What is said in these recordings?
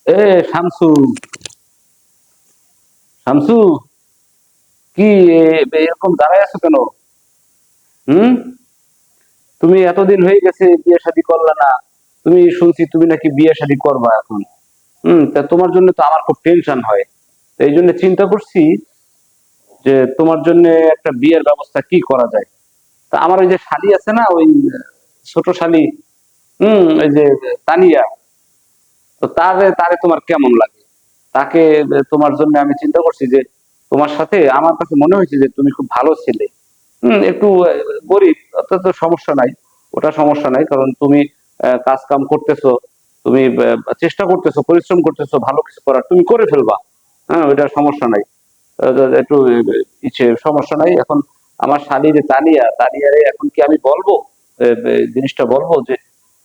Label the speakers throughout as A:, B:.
A: এ শামসু, শামসু, কি এরকম দাঁড়ায় আছো কেন? হুম। তুমি এতদিন হয়ে গেছে বিয়ে শাদী করলা না। তুমি শুনছি তুমি নাকি বিয়ে শাদী করবা এখন। তা তোমার জন্য তো আমার খুব টেনশন হয়। তো এই জন্য চিন্তা করছি যে তোমার জন্য একটা বিয়ের ব্যবস্থা কি করা যায়। তা আমার ওই যে শালি আছে না, ওই ছোট শালি, ওই যে তানিয়া, তো তারে তারে তোমার কেমন লাগে? তাকে তোমার জন্য আমি চিন্তা করছি যে তোমার সাথে আমার কাছে মনে হয়েছে যে তুমি খুব ভালো ছেলে। একটু গরিব, অত তো সমস্যা নাই। ওটা সমস্যা নাই, কারণ তুমি কাজ কাম করতেছো, তুমি চেষ্টা করতেছো, পরিশ্রম করতেছো ভালো কিছু করার, তুমি করে ফেলবা। হ্যাঁ, ওইটা সমস্যা নাই। একটু ইচ্ছে সমস্যা নাই। এখন আমার শালী যে তানিয়া, তানিয়ারে এখন কি আমি বলবো, জিনিসটা বলবো যে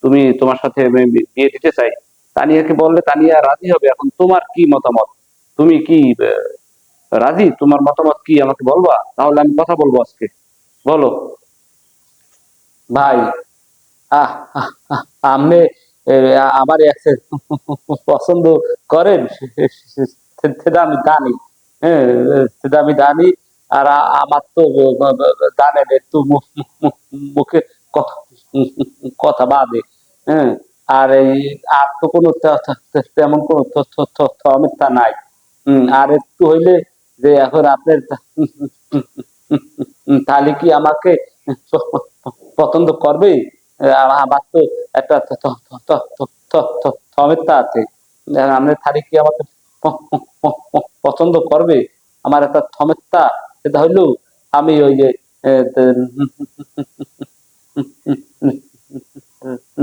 A: তুমি, তোমার সাথে আমি বিয়ে দিতে চাই। তানিয়াকে বললে তানিয়া রাজি হবে। এখন তোমার কি মতামত? তুমি কি রাজি? তোমার মতামত কি আমাকে বলবা, তাহলে আমি কথা বলবো আজকে। বলো। ভাই, আহ আহ, আহ, আপনি এ, আমার এক্সের পছন্দ করেন, সেটা আমি জানি। হ্যাঁ, সেটা আমি জানি। আর আমার তো জানেন একটু মুখে কথা কথা বাদে। হ্যাঁ। আর এই আর তো কোনো তেমন কোনো অমিথ্যা নাই। আর একটু হইলে যে এখন আপনার তাহলে কি আমাকে পছন্দ করবে? আমার তো একটা সমস্যা আছে। আপনার তাহলে কি আমাকে পছন্দ করবে? আমার একটা সমস্যা, সেটা হইলো আমি ওই যে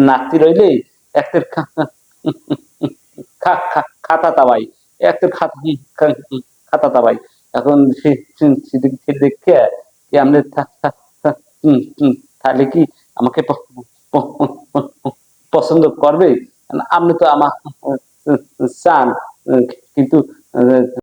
A: নাতি রইলে একটা খাতা তাবাই, একটা খাতা তাবাই। এখন দেখে কি আপনি তাহলে কি আমাকে পছন্দ করবে? আপনি তো আমার চান, কিন্তু